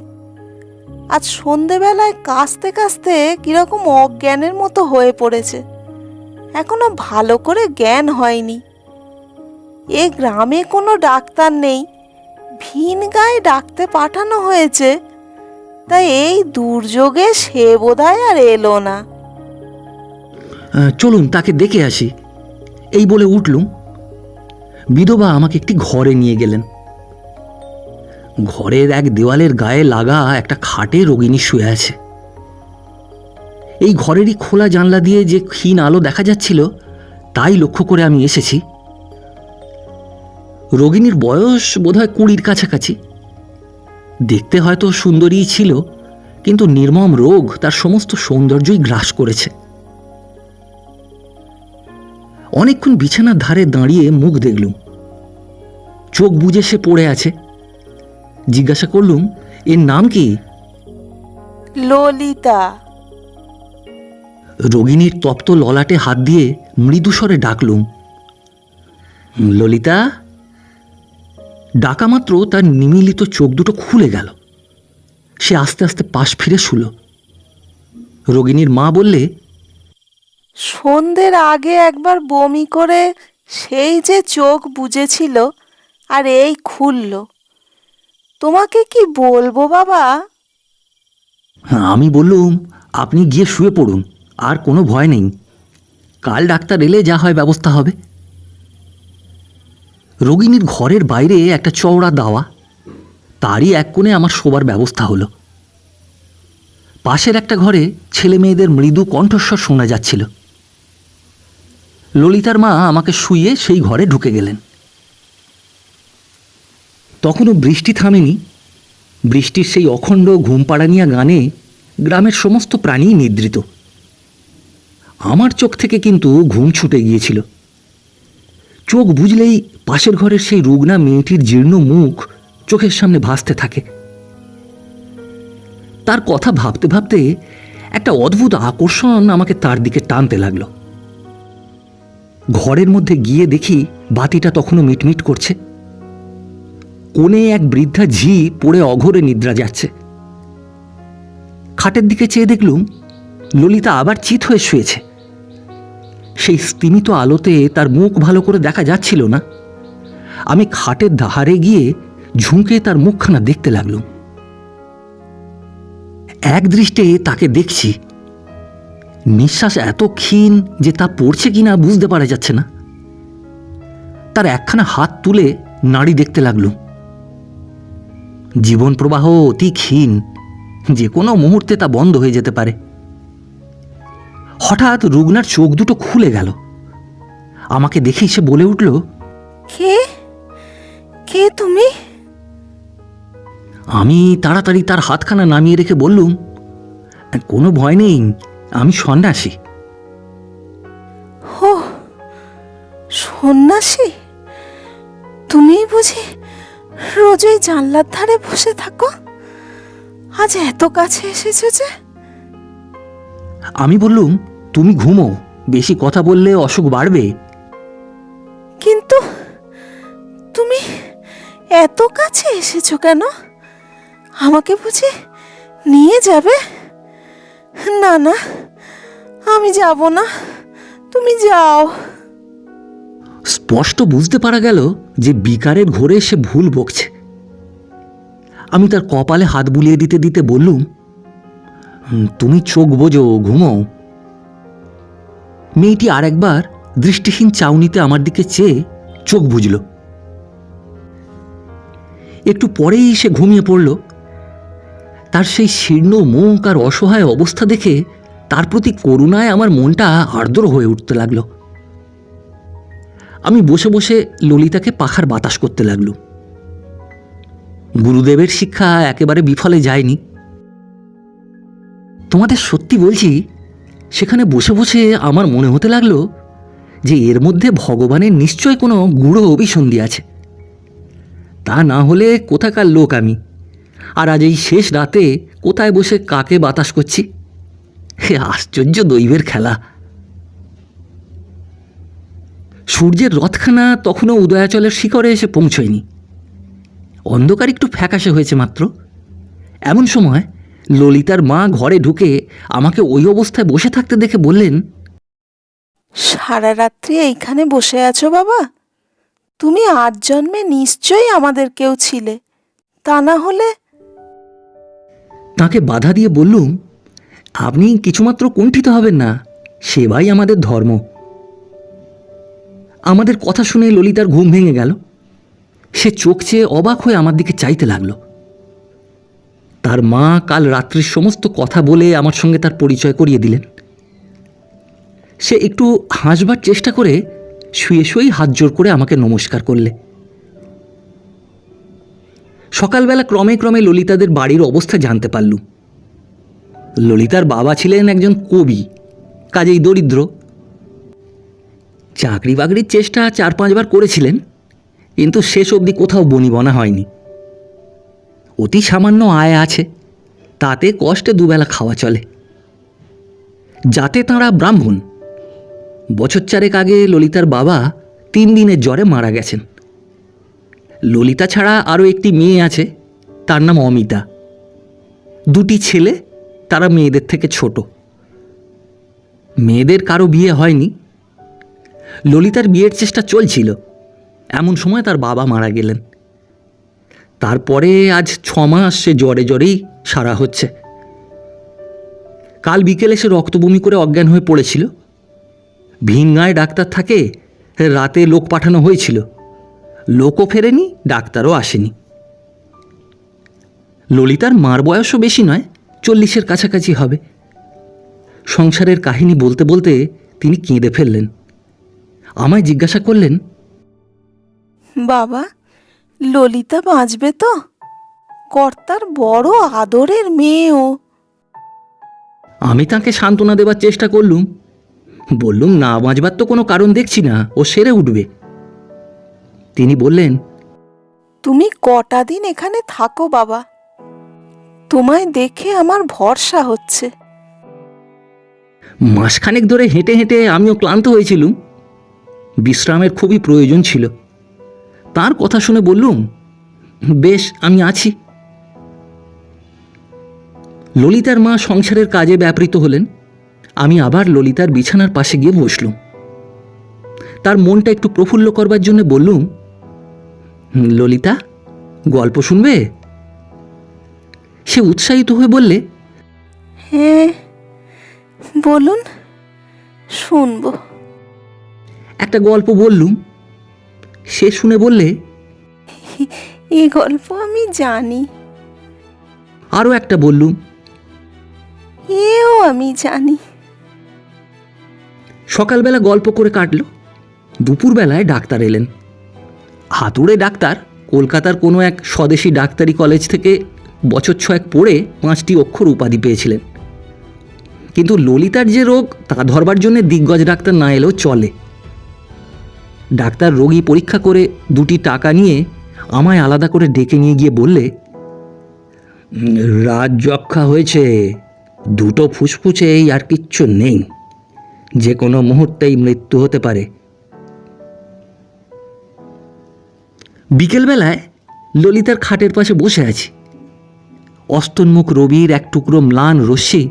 আজ সন্ধেবেলায় কাশতে কাশতে কিরকম অজ্ঞানের মতো হয়ে পড়েছে। এখনো ভালো করে জ্ঞান হয়নি। এ গ্রামে কোনো ডাক্তার নেই, ভিন গায়ে ডাকতে পাঠানো হয়েছে, তাই এই দুর্যোগে সে বোধহয় আর এলো না। চলুন তাকে দেখে আসি, এই বলে উঠলুম। বিধবা আমাকে একটি ঘরে নিয়ে গেলেন। ঘরের এক দেওয়ালের গায়ে লাগা একটা খাটে রোগিণী শুয়ে আছে। এই ঘরেরই খোলা জানলা দিয়ে যে ক্ষীণ আলো দেখা যাচ্ছিল, তাই লক্ষ্য করে আমি এসেছি। রোগিণীর বয়স বোধহয় 20-র কাছাকাছি। দেখতে হয়তো সুন্দরীই ছিল, কিন্তু নির্মম রোগ তার সমস্ত সৌন্দর্যই গ্রাস করেছে। অনেকক্ষণ বিছানার ধারে দাঁড়িয়ে মুখ দেখলুম। চোখ বুজে সে পড়ে আছে। জিজ্ঞাসা করলুম, এর নাম কি? ললিতা। রোগিণীর তপ্ত ললাটে হাত দিয়ে মৃদুস্বরে ডাকলুম, ললিতা। ডাকা মাত্র তার নিমিলিত চোখ দুটো খুলে গেল। সে আস্তে আস্তে পাশ ফিরে শুল। রোগিণীর মা বললে, সন্ধ্যের আগে একবার বমি করে সেই যে চোখ বুজেছিল, আর এই খুলল। তোমাকে কি বলবো বাবা? আমি বললুম, আপনি গিয়ে শুয়ে পড়ুন, আর কোনো ভয় নেই। কাল ডাক্তার এলে যা হয় ব্যবস্থা হবে। রোগিণীর ঘরের বাইরে একটা চওড়া দাওয়া, তারই এক কোণে আমার শোবার ব্যবস্থা হলো। পাশের একটা ঘরে ছেলে মেয়েদের মৃদু কণ্ঠস্বর শোনা যাচ্ছিল। ললিতার মা আমাকে শুইয়ে সেই ঘরে ঢুকে গেলেন। তখনও বৃষ্টি থামেনি। বৃষ্টির সেই অখণ্ড ঘুমপাড়ানিয়া গানে গ্রামের সমস্ত প্রাণী নিদ্রিত। আমার চোখ থেকে কিন্তু ঘুম ছুটে গিয়েছিল। চোখ বুঝলেই পাশের ঘরের সেই রুগ্না মেয়েটির জীর্ণ মুখ চোখের সামনে ভাসতে থাকে। তার কথা ভাবতে ভাবতে একটা অদ্ভুত আকর্ষণ আমাকে তার দিকে টানতে লাগলো। ঘরের মধ্যে গিয়ে দেখি বাতিটা তখনও মিটমিট করছে। কোণে এক বৃদ্ধা ঝি পড়ে অঘোরে নিদ্রা যাচ্ছে। খাটের দিকে চেয়ে দেখলুম ললিতা আবার চিত হয়ে শুয়েছে। সেই স্তিমিত আলোতে তার মুখ ভালো করে দেখা যাচ্ছিল না। আমি খাটের ধারে গিয়ে ঝুঁকে তার মুখখানা দেখতে লাগলুম। এক দৃষ্টে তাকে দেখছি। নিঃশ্বাস এত ক্ষীণ যে তা পড়ছে কিনা বুঝতে পারা যাচ্ছে না। তার একখানা হাত তুলে নাড়ি দেখতে লাগলুম। জীবন প্রবাহ অতি ক্ষীণ, যে কোনো মুহূর্তে তা বন্ধ হয়ে যেতে পারে। হঠাৎ রুগ্নার চোখ দুটো খুলে গেল। আমাকে দেখেই সে বলে উঠল, কে কে তুমি? আমি তাড়াতাড়ি তার হাতখানা নামিয়ে রেখে বললুম, কোনো ভয় নেই, আমি সন্ন্যাসী। ও, সন্ন্যাসী? তুমি বুঝি রোজ ওই জানলার ধারে বসে থাকো? আজ এত কাছে এসেছো যে? আমি বললুম, তুমি ঘুমো, বেশি কথা বললে অসুখ বাড়বে। কিন্তু তুমি এত কাছে এসেছো কেন? আমাকে বুঝি নিয়ে যাবে? না না, আমি যাব না, তুমি যাও। স্পষ্ট বুঝতে পারা গেল যে বিকারের ঘোরে সে ভুল বকছে। আমি তার কপালে হাত বুলিয়ে দিতে দিতে বললুম, তুমি চোখ বোঝো, ঘুমো। মেয়েটি আরেকবার দৃষ্টিহীন চাউনিতে আমার দিকে চেয়ে চোখ বুঝল। একটু পরেই সে ঘুমিয়ে পড়ল। তার সেই শীর্ণ মুখ আর অসহায় অবস্থা দেখে তার প্রতি করুণায় আমার মনটা আর্দ্র হয়ে উঠতে লাগলো। আমি বসে বসে ললিতাকে পাখার বাতাস করতে লাগলুম। গুরুদেবের শিক্ষা একেবারে বিফলে যায়নি। তোমাদের সত্যি বলছি, সেখানে বসে বসে আমার মনে হতে লাগলো যে এর মধ্যে ভগবানের নিশ্চয় কোনো গূঢ় অভিসন্ধি আছে। তা না হলে কোথাকার লোক আমি, আর আজ এই শেষ রাতে কোথায় বসে কাকে বাতাস করছি। হে আশ্চর্য দৈবের খেলা! সূর্যের রথখানা তখনও উদয়াচলের শিখরে এসে পৌঁছয়নি। অন্ধকার একটু ফ্যাকাশে হয়েছে মাত্র। এমন সময় ললিতার মা ঘরে ঢুকে আমাকে ওই অবস্থায় বসে থাকতে দেখে বললেন, সারা রাত্রি এইখানে বসে আছো বাবা? তুমি 8 জন্মে নিশ্চয়ই আমাদের কেউ ছিলে, তা না হলে? তাকে বাধা দিয়ে বললুম, আপনি কিছুমাত্র কুণ্ঠিত হবেন না, সেবাই আমাদের ধর্ম। আমাদের কথা শুনে ললিতার ঘুম ভেঙে গেল। সে চোখ চেয়ে অবাক হয়ে আমার দিকে চাইতে লাগলো। তার মা কাল রাত্রির সমস্ত কথা বলে আমার সঙ্গে তার পরিচয় করিয়ে দিলেন। সে একটু হাসবার চেষ্টা করে শুয়ে শুয়েই হাত জোর করে আমাকে নমস্কার করলে। সকালবেলা ক্রমে ক্রমে ললিতাদের বাড়ির অবস্থা জানতে পারলুম। ললিতার বাবা ছিলেন একজন কবি, কাজেই দরিদ্র। চাকরি বাকরির চেষ্টা 4-5 বার করেছিলেন, কিন্তু শেষ অবধি কোথাও বনিবনা হয়নি। অতি সামান্য আয় আছে, তাতে কষ্টে দুবেলা খাওয়া চলে। যাতে তাঁরা ব্রাহ্মণ। বছর 4 আগে ললিতার বাবা 3 দিনের জ্বরে মারা গেছেন। ললিতা ছাড়া আরও একটি মেয়ে আছে, তার নাম অমিতা। 2টি ছেলে, তারা মেয়েদের থেকে ছোট। মেয়েদের কারো বিয়ে হয়নি। ললিতার বিয়ের চেষ্টা চলছিল, এমন সময় তার বাবা মারা গেলেন। তারপরে আজ 6 মাস সে জ্বরে জ্বরেই সারা হচ্ছে। কাল বিকেলে সে রক্তবমি করে অজ্ঞান হয়ে পড়েছিল। ভিনগাঁয়ে ডাক্তার থাকে, রাতে লোক পাঠানো হয়েছিল। লোকও ফেরেনি, ডাক্তারও আসেনি। ললিতার মার বয়সও বেশি নয়, 40-এর কাছাকাছি হবে। সংসারের কাহিনী বলতে বলতে তিনি কেঁদে ফেললেন। আমায় জিজ্ঞাসা করলেন, বাবা, ললিতা বাঁচবে তো? কর্তার বড় আদরের মেয়ে ও। আমি তাকে সান্ত্বনা দেবার চেষ্টা করলুম। বললুম, না বাঁচবার তো কোনো কারণ দেখছি না, ও সেরে উঠবে। তিনি বললেন, তুমি কটা দিন এখানে থাকো বাবা, তোমায় দেখে আমার ভরসা হচ্ছে। মাসখানেক ধরে হেঁটে হেঁটে আমিও ক্লান্ত হয়েছিলুম। বিশ্রামের খুবই প্রয়োজন ছিল। তার কথা শুনে বললুম, বেশ, আমি আছি। ললিতার মা সংসারের কাজে ব্যাপৃত হলেন। আমি আবার ললিতার বিছানার পাশে গিয়ে বসলুম। তার মনটা একটু প্রফুল্ল করবার জন্য বললুম, ললিতা, গল্প শুনবে? সে উৎসাহিত হয়ে বললে, হ্যাঁ, বলুন, শুনবো। একটা গল্প বললুম। সে শুনে বললে, এই গল্প আমি জানি। আরও একটা বললুম। এও আমি জানি। সকালবেলা গল্প করে কাটল। দুপুরবেলায় ডাক্তার এলেন। হাতুড়ে ডাক্তার কলকাতার কোনো এক স্বদেশী ডাক্তারি কলেজ থেকে বছর 6 পড়ে 5টি অক্ষর উপাধি পেয়েছিলেন। কিন্তু ললিতার যে রোগ, তা ধরবার জন্য দিগ্গজ ডাক্তার না এলেও চলে। ডাক্তার রোগী পরীক্ষা করে 2টি টাকা নিয়ে আমায় আলাদা করে ডেকে নিয়ে গিয়ে বললে, রাত যক্ষা হয়েছে, 2টো ফুসফুসেই আর কিচ্ছু নেই, যে কোনো মুহূর্তেই মৃত্যু হতে পারে। বিকেলবেলায় ললিতার খাটের পাশে বসে আছি। অস্তন্মুখ রবির এক টুকরো ম্লান রশ্মি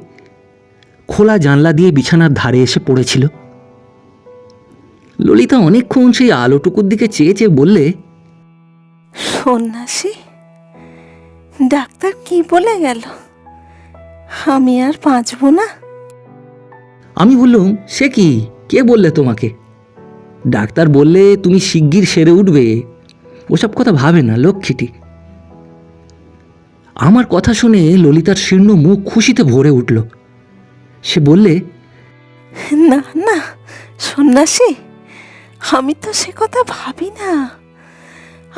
খোলা জানলা দিয়ে বিছানার ধারে এসে পড়েছিল। ললিতা অনেকক্ষণ সেই আলোটুকুর দিকে চেয়ে চেয়ে বললে, সন্ন্যাসী, ডাক্তার কি বলে গেল? আমি আর বাঁচব না? আমি বললুম, সে কি, কে বললে তোমাকে? ডাক্তার বললে তুমি শিগগির সেরে উঠবে। ওসব কথা ভাবে না লক্ষ্মীটি। আমার কথা শুনে ললিতার শীর্ণ মুখ খুশিতে ভরে উঠল। সে বললে, না না সন্ন্যাসী, আমি তো সে কথা ভাবি না।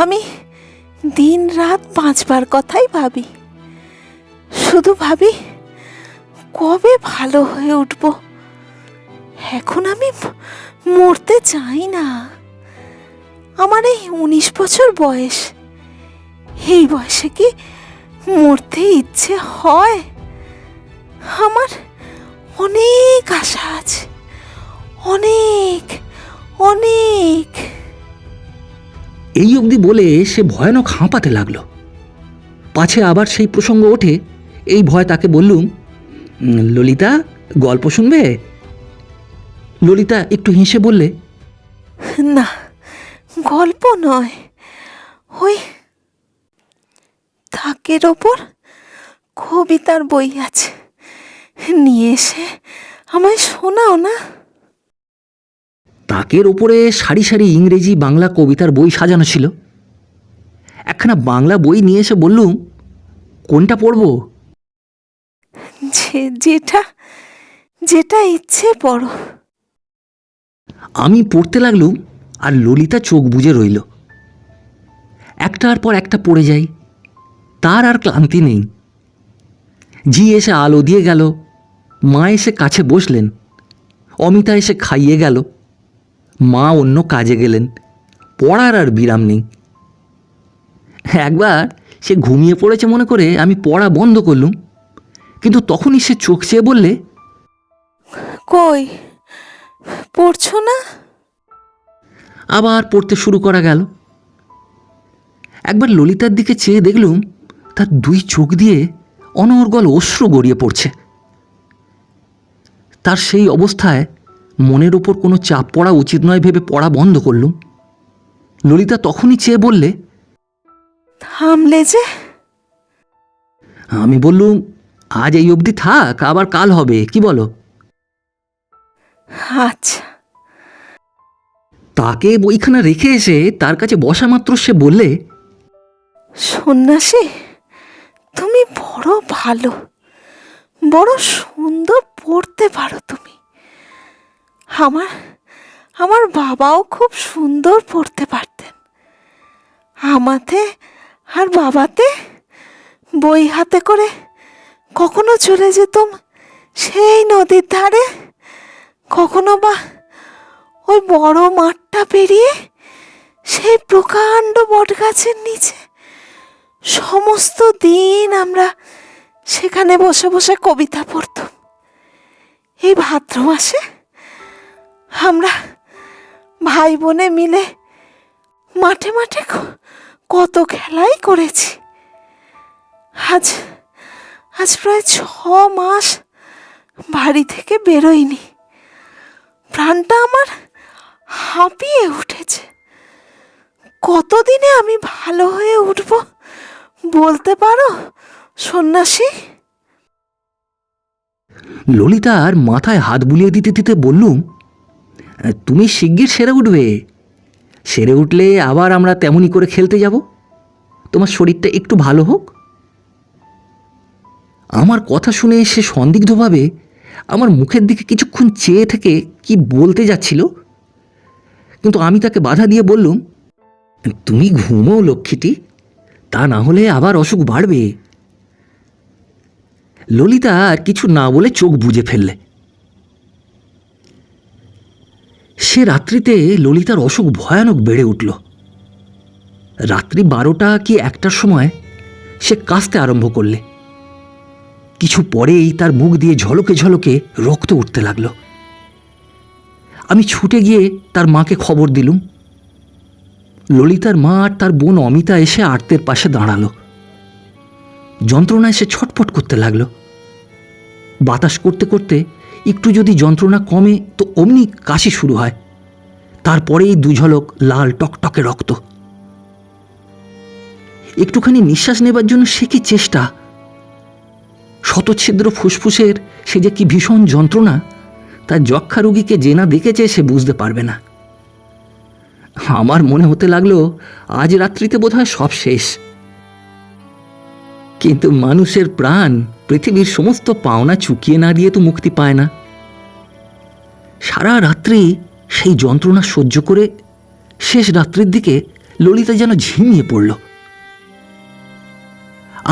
আমি দিন রাত বাঁচবার কথাই ভাবি। শুধু ভাবি কবে ভালো হয়ে উঠব। এখন আমি মরতে চাই না। আমার এই 19 বছর বয়স, এই বয়সে কি মরতে ইচ্ছে হয়? আমার অনেক আশা আছে, অনেক অনেক। এই অবধি বলে সে ভয়ানক হাঁপাতে লাগলো। পাছে আবার সেই প্রসঙ্গ ওঠে, এই ভয় তাকে বললুম, ললিতা, গল্প শুনবে? ললিতা একটু হেসে বললে, না, গল্প নয়, ওই থাকের ওপর কবিতার বই আছে, নিয়ে এসে আমায় শোনাও না। তাকের ওপরে সারি সারি ইংরেজি বাংলা কবিতার বই সাজানো ছিল। একখানা বাংলা বই নিয়ে এসে বললুম, কোনটা পড়ব? যেটা যেটা ইচ্ছে পড়ো। আমি পড়তে লাগলুম, আর ললিতা চোখ বুজে রইল। একটার পর একটা পড়ে যাই, তার আর ক্লান্তি নেই। জি এসে আলো দিয়ে গেল, মা এসে কাছে বসলেন, অমিতা এসে খাইয়ে গেল, মা অন্য কাজে গেলেন, পড়ার আর বিরাম নেই। একবার সে ঘুমিয়ে পড়েছে মনে করে আমি পড়া বন্ধ করলুম, কিন্তু তখনই সে চোখ চেয়ে বললে, কই পড়ছো না? আবার পড়তে শুরু করা গেল। একবার ললিতার দিকে চেয়ে দেখলুম তার দুই চোখ দিয়ে অনর্গল অশ্রু গড়িয়ে পড়ছে। তার সেই অবস্থায় মনের ওপর কোনো চাপ পড়া উচিত নয় ভেবে পড়া বন্ধ করলুম। ললিতা তখনই চেয়ে বললে, থামলে যে? আমি বললুম, আজ এই অবধি থাক, আবার কাল হবে, কি বলো? আচ্ছা। তাকে বইখানা রেখে এসে তার কাছে বসা মাত্র সে বললে, সন্ন্যাসী, তুমি বড় ভালো, বড় সুন্দর পড়তে পারো তুমি। আমার আমার বাবাও খুব সুন্দর পড়তে পারতেন। আমাতে আর বাবাতে বই হাতে করে কখনো চলে যেতাম সেই নদীর ধারে, কখনো বা ওই বড় মাঠটা পেরিয়ে সেই প্রকাণ্ড বটগাছের নিচে। সমস্ত দিন আমরা সেখানে বসে বসে কবিতা পড়তাম। এই ভাদ্র মাসে আমরা ভাই বোনে মিলে মাঠে মাঠে কত খেলাই করেছি। আজ আজ প্রায় 6 মাস বাড়ি থেকে বেরোইনি। প্রাণটা আমার হাঁপিয়ে উঠেছে। কতদিনে আমি ভালো হয়ে উঠব বলতে পারো সন্ন্যাসী? ললিতার মাথায় হাত বুলিয়ে দিতে দিতে বললুম, তুমি শিগগির সেরে উঠবে। সেরে উঠলে আবার আমরা তেমনই করে খেলতে যাব। তোমার শরীরটা একটু ভালো হোক। আমার কথা শুনে সে সন্দিগ্ধভাবে আমার মুখের দিকে কিছুক্ষণ চেয়ে থেকে কি বলতে যাচ্ছিল, কিন্তু আমি তাকে বাধা দিয়ে বললুম, তুমি ঘুমো লক্ষ্মীটি, তা না হলে আবার অসুখ বাড়বে। ললিতা আর কিছু না বলে চোখ বুজে ফেললে। সে রাত্রিতে ললিতার অসুখ ভয়ানক বেড়ে উঠল। রাত্রি 12টা কি 1টার সময় সে কাশতে আরম্ভ করলে। কিছু পরেই তার মুখ দিয়ে ঝলকে ঝলকে রক্ত উঠতে লাগলো। আমি ছুটে গিয়ে তার মাকে খবর দিলুম। ললিতার মা আর তার বোন অমিতা এসে আর্তের পাশে দাঁড়ালো। যন্ত্রণায় সে ছটফট করতে লাগলো। বাতাস করতে করতে একটু যদি যন্ত্রণা কমে তো অমনি কাশি শুরু হয়। তারপরেই 2 ঝলক লাল টকটকে রক্ত। একটুখানি নিঃশ্বাস নেবার জন্য সে কি চেষ্টা! শতচ্ছিদ্র ফুসফুসের সে যে কি ভীষণ যন্ত্রণা, তার যক্ষা রোগীকে যে না দেখেছে সে বুঝতে পারবে না। আমার মনে হতে লাগলো আজ রাত্রিতে বোধহয় সব শেষ। কিন্তু মানুষের প্রাণ পৃথিবীর সমস্ত পাওনা চুকিয়ে না দিয়ে তো মুক্তি পায় না। সারা রাত্রি সেই যন্ত্রণা সহ্য করে শেষ রাত্রির দিকে ললিতা যেন ঝিমিয়ে পড়ল।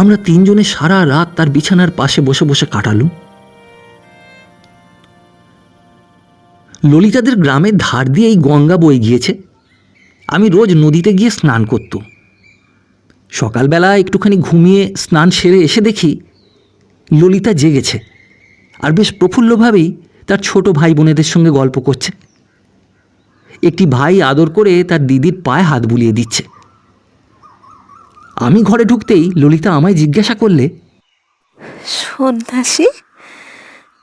আমরা তিনজনে সারা রাত তার বিছানার পাশে বসে বসে কাটালুম। ললিতাদের গ্রামের ধার দিয়ে এই গঙ্গা বয়ে গিয়েছে। আমি রোজ নদীতে গিয়ে স্নান করতুম। সকালবেলা একটুখানি ঘুমিয়ে স্নান সেরে এসে দেখি ললিতা জেগেছে আর বেশ প্রফুল্লভাবেই তার ছোট ভাই বোনেদের সঙ্গে গল্প করছে। একটি ভাই আদর করে তার দিদির পায়ে হাত বুলিয়ে দিচ্ছে। আমি ঘরে ঢুকতেই ললিতা আমায় জিজ্ঞাসা করলে, সন্ন্যাসী,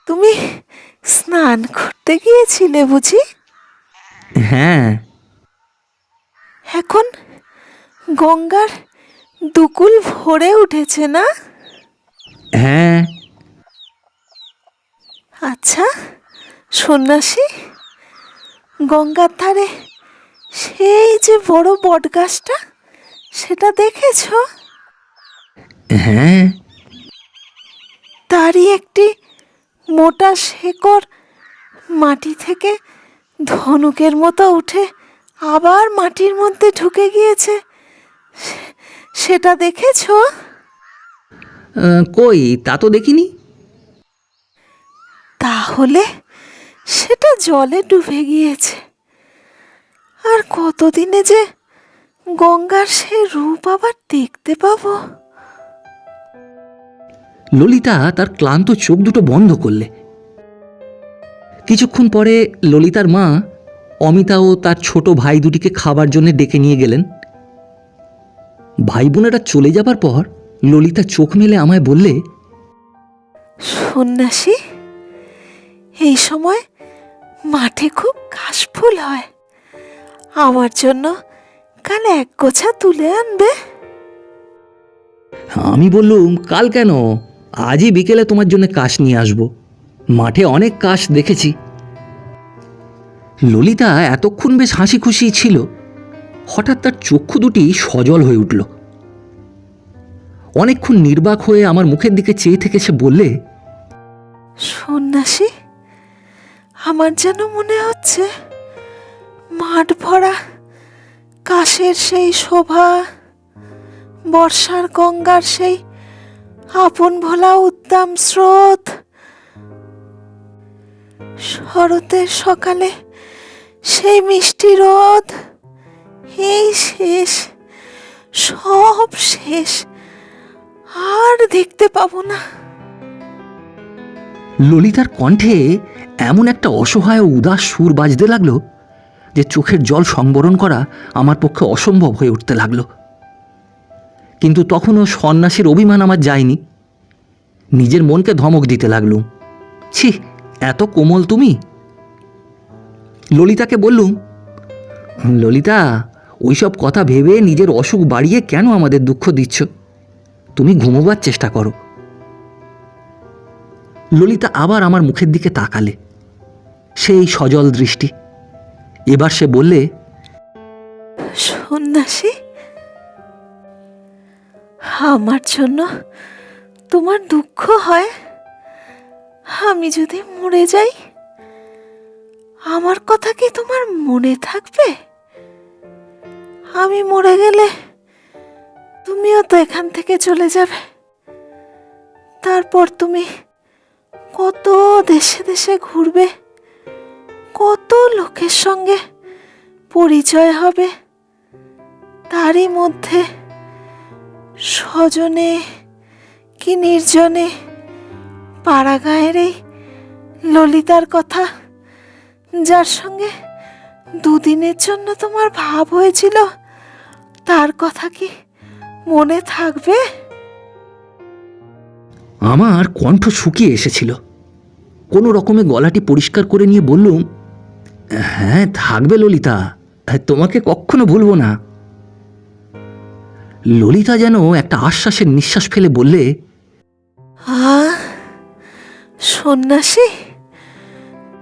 তুমি স্নান করতে গিয়েছিলে বুঝি? হ্যাঁ। এখন গঙ্গার দুকুল ভরে উঠেছে না? হ্যাঁ। আচ্ছা সন্ন্যাসী, গঙ্গার ধারে সেই যে বড় বটগাছটা, সেটা দেখেছ? হ্যাঁ। তারই একটি মোটা শেকড় মাটি থেকে ধনুকের মতো উঠে আবার মাটির মধ্যে ঢুকে গিয়েছে, সেটা দেখেছ? কই, তা তো দেখিনি। তাহলে সেটা জলে ডুবে গিয়েছে। আর কতদিনে যে গঙ্গার সেই রূপ আবার দেখতে পাবো। ললিতা তার ক্লান্ত চোখ দুটো বন্ধ করলে। কিছুক্ষণ পরে ললিতার মা অমিতা ও তার ছোট ভাই দুটিকে খাবার জন্য ডেকে নিয়ে গেলেন। ভাই বোনেরা চলে যাবার পর ললিতা চোখ মেলে আমায় বললে, সন্ন্যাসী, এই সময় মাঠে খুব কাশফুল হয়, আমার জন্য কাল এক গোছা তুলে আনবে। আমি বললুম, কাল কেন, আজই বিকেলে তোমার জন্য কাশ নিয়ে আসব। মাঠে অনেক কাশ দেখেছি। ললিতা এতক্ষণ বেশ হাসি খুশি ছিল। হঠাৎ তার চক্ষু দুটি সজল হয়ে উঠল। অনেকক্ষণ নির্বাক হয়ে আমার মুখের দিকে চেয়ে থেকে সে বললে, সন্ন্যাসী, আমার যেন মনে হচ্ছে মাঠ ভরা কাশের সেই শোভা, বর্ষার গঙ্গার সেই আপন ভোলা উদ্দাম স্রোত, শরতের সকালে সেই মিষ্টি রোদ, এই শেষ, সব শেষ, আর দেখতে পাবো না। ললিতার কণ্ঠে এমন একটা অসহায় ও উদাস সুর বাজতে লাগলো যে চোখের জল সংবরণ করা আমার পক্ষে অসম্ভব হয়ে উঠতে লাগলো। কিন্তু তখনও সন্ন্যাসীর অভিমান আমার যায়নি। নিজের মনকে ধমক দিতে লাগলুম, ছি, এত কোমল তুমি। ললিতাকে বললুম, ললিতা, ওইসব কথা ভেবে নিজের অসুখ বাড়িয়ে কেন আমাদের দুঃখ দিচ্ছ? তুমি ঘুমোবার চেষ্টা করো। ললিতা আবার আমার মুখের দিকে তাকালে, সেই সজল দৃষ্টি। এবার সে বললে, সন্ন্যাসী, আমার জন্য তোমার দুঃখ হয়? আমি যদি মরে যাই, আমার কথা কি তোমার মনে থাকবে? আমি মরে গেলে তুমিও তো এখান থেকে চলে যাবে। তারপর তুমি কত দেশে দেশে ঘুরবে, কত লোকের সঙ্গে পরিচয় হবে। তারই মধ্যে স্বজনে কি নির্জনে পাড়াগাঁয়ের এই ললিতার কথা, যার সঙ্গে দুদিনের জন্য তোমার ভাব হয়েছিল, তার কথা কি মনে থাকবে? আমার কণ্ঠ শুকিয়ে এসেছিল। কোনো রকমে গলাটি পরিষ্কার করে নিয়ে বললুম, হ্যাঁ, থাকবে ললিতা, তোমাকে কখনো ভুলব না। ললিতা যেন একটা আশ্বাসের নিঃশ্বাস ফেলে বললে, সন্ন্যাসী,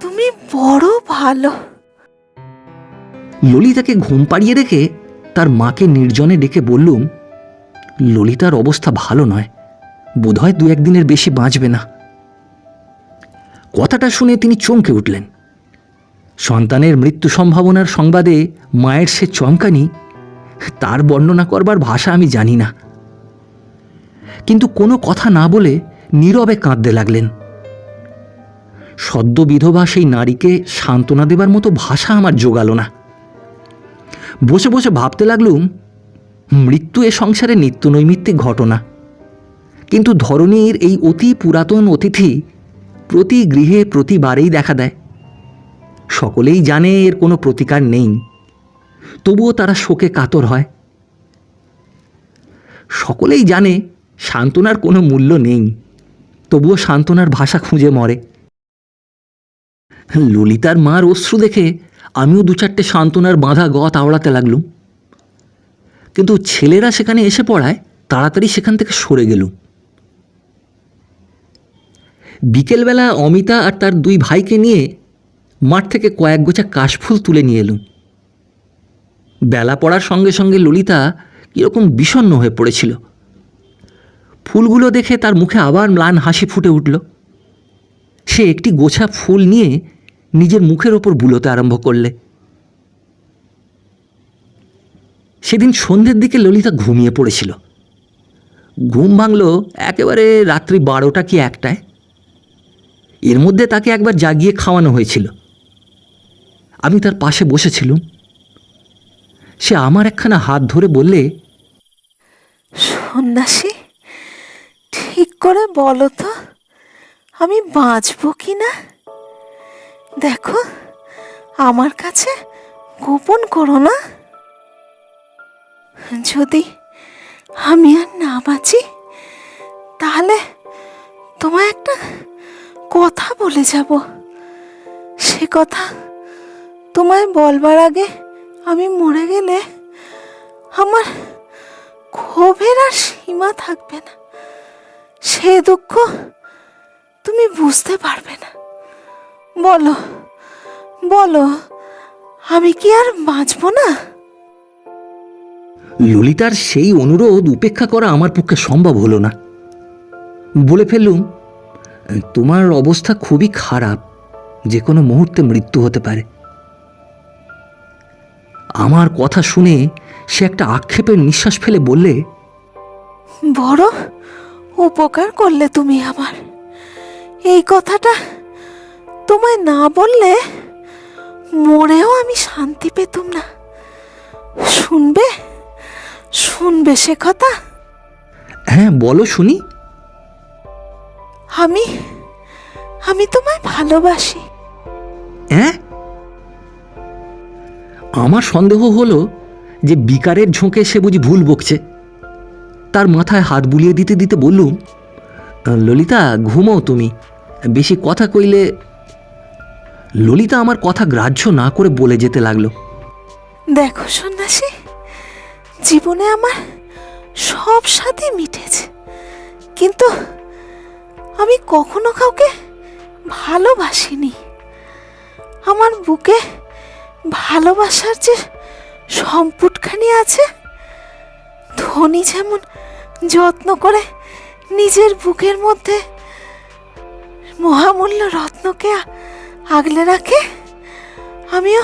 তুমি বড় ভালো। ললিতাকে ঘুম পাড়িয়ে রেখে তার মাকে নির্জনে ডেকে বললুম, ললিতার অবস্থা ভালো নয়, বোধহয় 2-1 দিনের বেশি বাঁচবে না। কথাটা শুনে তিনি চমকে উঠলেন। সন্তানের মৃত্যু সম্ভাবনার সংবাদে মায়ের সে চমকানি, তার বর্ণনা করবার ভাষা আমি জানি না। কিন্তু কোনো কথা না বলে নীরবে কাঁদতে লাগলেন। সদ্য বিধবা সেই নারীকে সান্ত্বনা দেবার মতো ভাষা আমার জোগালো না। বসে বসে ভাবতে লাগলুম, মৃত্যু এ সংসারে নিত্য নৈমিত্তিক ঘটনা, কিন্তু ধরণীর এই অতি পুরাতন অতিথি প্রতি গৃহে প্রতিবারেই দেখা দেয়। সকলেই জানে এর কোনো প্রতিকার নেই, তবুও তারা শোকে কাতর হয়। সকলেই জানে সান্ত্বনার কোনো মূল্য নেই, তবুও সান্ত্বনার ভাষা খুঁজে মরে। ললিতার মার অশ্রু দেখে আমিও 2-4টে সান্ত্বনার বাঁধা গত আওড়াতে লাগলুম, কিন্তু ছেলেরা সেখানে এসে পড়ায় তাড়াতাড়ি সেখান থেকে সরে গেলুম। বিকেলবেলা অমিতা আর তার 2 ভাইকে নিয়ে মাঠ থেকে কয়েক গোছা কাশফুল তুলে নিয়ে এলুম। বেলা পড়ার সঙ্গে সঙ্গে ললিতা কীরকম বিষণ্ণ হয়ে পড়েছিল। ফুলগুলো দেখে তার মুখে আবার ম্লান হাসি ফুটে উঠল। সে একটি গোছা ফুল নিয়ে নিজের মুখের ওপর বুলোতে আরম্ভ করলে। সেদিন সন্ধ্যের দিকে ললিতা ঘুমিয়ে পড়েছিল। ঘুম ভাঙল একেবারে রাত্রি 12টা কি 1টায়। এর মধ্যে তাকে একবার জাগিয়ে খাওয়ানো হয়েছিল। আমি তার পাশে বসেছিলুম। সে আমার একখানা হাত ধরে বললে, সন্ন্যাসী, ঠিক করে বলো তো, আমি বাঁচবো কি না? দেখো, আমার কাছে গোপন করো না। যদি আমি আর না বাঁচি, তাহলে তোমায় একটা কথা বলে যাব। সে কথা তোমায় বলবার আগে আমি মরে গেলে আমার ক্ষোভের আর সীমা থাকবে না। সে দুঃখ তুমি বুঝতে পারবে না। বলো বলো, আমি কি আর বাঁচবো না? ললিতার সেই অনুরোধ উপেক্ষা করা আমার পক্ষে সম্ভব হলো না। বলে ফেললুম, তোমার অবস্থা খুবই খারাপ, যে কোনো মুহূর্তে মৃত্যু হতে পারে। আমার কথা শুনে সে একটা আক্ষেপের নিঃশ্বাস ফেলে বললে, বড় উপকার করলে তুমি আমার। এই কথাটা তোমায় না বললে মরেও আমি শান্তি পেতুম না। শুনবে শুনবে সে কথা? হ্যাঁ, বলো শুনি। আমি আমি তোমায় ভালোবাসি। হ্যাঁ? আমার সন্দেহ হলো যে বিকারের ঝোঁকে সে বুঝি ভুল বকছে। তার মাথায় হাত বুলিয়ে দিতে দিতে বললুম, ললিতা, ঘুমো তুমি, বেশি কথা কইলে। ললিতা আমার কথা গ্রাহ্য না করে বলে যেতে লাগলো, দেখো সন্ন্যাসী, জীবনে আমার সব সাথে মিটেছে, কিন্তু আমি কখনো কাউকে ভালোবাসিনি। আমার বুকে ভালোবাসার যে সম্পুটখানি আছে, ধনী যেমন যত্ন করে নিজের বুকের মধ্যে মহামূল্য রত্নকে আগলে রাখে, আমিও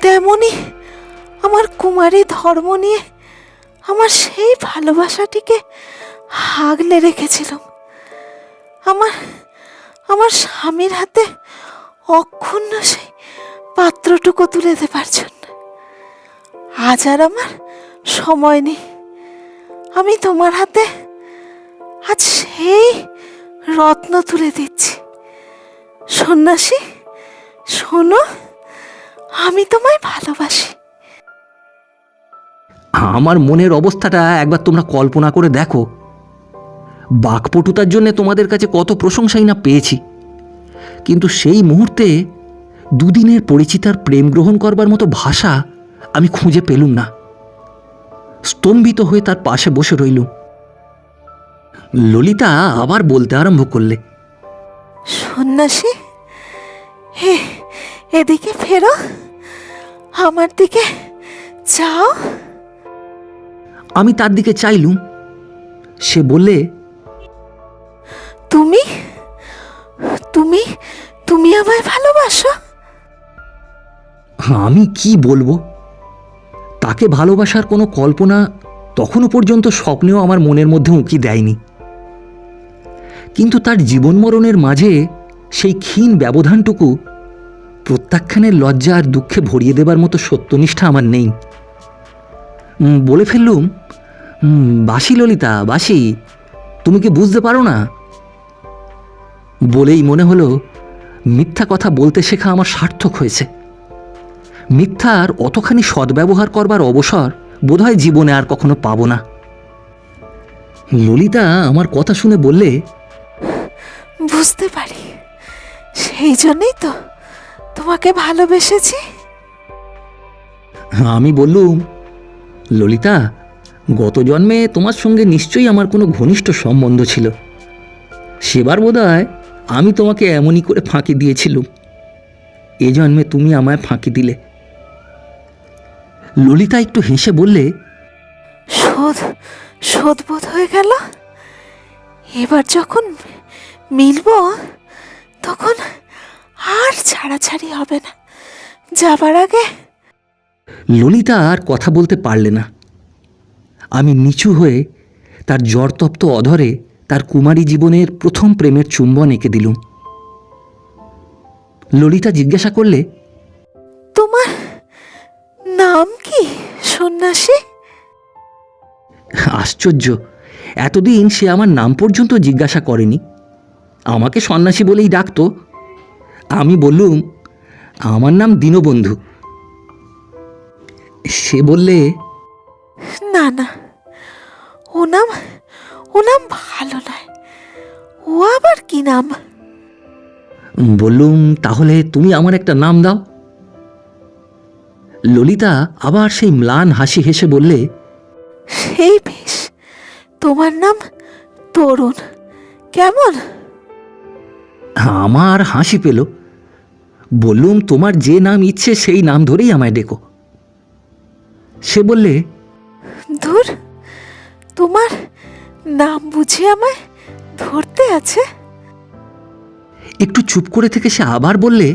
তেমনি আমার কুমারী ধর্ম নিয়ে আমার সেই ভালোবাসাটিকে আগলে রেখেছিলাম। আমার আমার স্বামীর হাতে অক্ষুণ্ণ সেই পাত্রটুকু তুলে দেবার জন্য। আজ আর আমার সময় নেই। আমি তোমার হাতে আজ সেই রত্ন তুলে দিচ্ছি। সন্ন্যাসী, শোনো, আমি তোমায় ভালোবাসি। আমার মনের অবস্থাটা একবার তোমরা কল্পনা করে দেখো। বাকপটুতার জন্য তোমাদের কাছে কত প্রশংসাই না পেয়েছি, কিন্তু সেই মুহূর্তে 2 দিনের পরিচিতার প্রেম গ্রহণ করবার মতো ভাষা আমি খুঁজে পেলুম না। স্তম্ভিত হয়ে তার পাশে বসে রইলুম। ললিতা আবার বলতে আরম্ভ করলে, সন্ন্যাসী, হে, এদিকে ফেরো, আমার দিকে যাও। আমি তার দিকে চাইলুম। সে বললে, তুমি তুমি তুমি আমায় ভালোবাসো? আমি কি বলবো? তাকে ভালোবাসার কোনো কল্পনা তখনও পর্যন্ত স্বপ্নেও আমার মনের মধ্যে উঁকি দেয়নি, কিন্তু তার জীবন মরণের মাঝে সেই ক্ষীণ ব্যবধানটুকু প্রত্যাখ্যানের লজ্জা আর দুঃখে ভরিয়ে দেবার মতো সত্যনিষ্ঠা আমার নেই। বলে ফেললুম, বাসি ললিতা, বাসি, তুমি কি বুঝতে পারো না? বলেই মনে হলো মিথ্যা কথা বলতে শেখা আমার সার্থক হয়েছে। মিথ্যার অতখানি সদ্ব্যবহার করবার অবসর বোধহয় জীবনে আর কখনো পাবো না। ললিতা আমার কথা শুনে বললে, বুঝতে পারি, সেই জন্যই তো তোমাকে ভালোবেসেছি। আমি বললুম, ললিতা, গত জন্মে তোমার সঙ্গে নিশ্চয়ই আমার কোনো ঘনিষ্ঠ সম্বন্ধ ছিল। সেবার বোধহয় আমি তোমাকে এমনই করে ফাঁকি দিয়েছিলুম। এ জন্মে তুমি আমায় ফাঁকি দিলে। ললিতা একটু হেসে বললে, শোধ বোধ হয়ে গেল। এবার যখন মিলব তখন আর ছাড়াছাড়ি হবে না। যাবার আগে। ললিতা আর কথা বলতে পারলে না। আমি নিচু হয়ে তার জ্বরতপ্ত অধরে তার কুমারী জীবনের প্রথম প্রেমের চুম্বন এঁকে দিলুম। ললিতা জিজ্ঞাসা করলে, তোমার নাম কি সন্ন্যাসী? আশ্চর্য, এতদিন সে আমার নাম পর্যন্ত জিজ্ঞাসা করেনি, আমাকে সন্ন্যাসী বলেই ডাকতো। আমি বললুম, আমার নাম দীনবন্ধু। সে বললে, না না, ও নাম ভালো নয়। ও আবার কি নাম? বললুম, তাহলে তুমি আমার একটা নাম দাও। ললিতা আবার সেই ম্লান হাসি হেসে বললে, সেই বেশ, তোমার নাম তরুণ কেমন? আমার হাসি পেল। বললুম, তোমার যে নাম ইচ্ছে সেই নাম ধরেই আমায় ডেকো। সে বললে, ধুর, তোমার নাম বুঝি আমায় ধরতে আছে? একটু চুপ করে থেকে সে আবার বললে,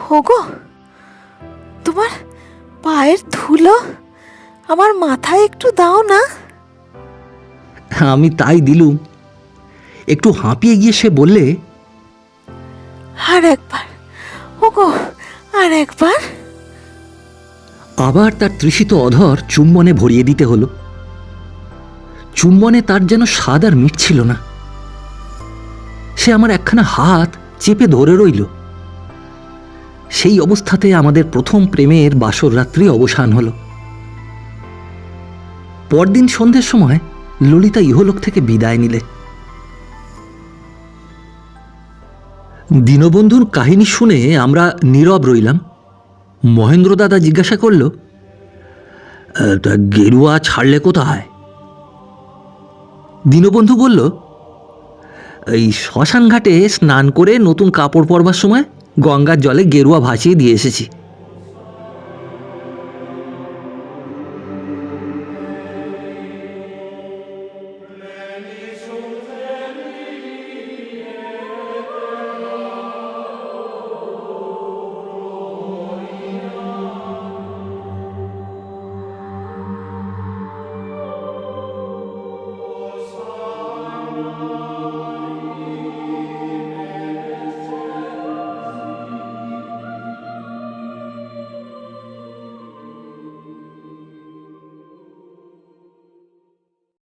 হোগো, তোমার পায়ের ধুলো আমার মাথায় একটু দাও না। আমি তাই দিলুম। একটু হাঁপিয়ে গিয়ে সে বললে, আর একবার, ওগো, আর একবার। আবার তার তৃষিত অধর চুম্বনে ভরিয়ে দিতে হলো। চুম্বনে তার যেন স্বাদ আর মিটছিল না। সে আমার একখানা হাত চেপে ধরে রইল। সেই অবস্থাতে আমাদের প্রথম প্রেমের বাসর রাত্রি অবসান হলো। পরদিন সন্ধ্যের সময় ললিতা ইহলোক থেকে বিদায় নিলে। দীনবন্ধুর কাহিনী শুনে আমরা নীরব রইলাম। মহেন্দ্র দাদা জিজ্ঞাসা করল, তা গেরুয়া ছাড়লে কোথায়? দীনবন্ধু বলল, এই শ্মশান ঘাটে স্নান করে নতুন কাপড় পরবার সময় গঙ্গার জলে গেরুয়া ভাসিয়ে দিয়ে এসেছি।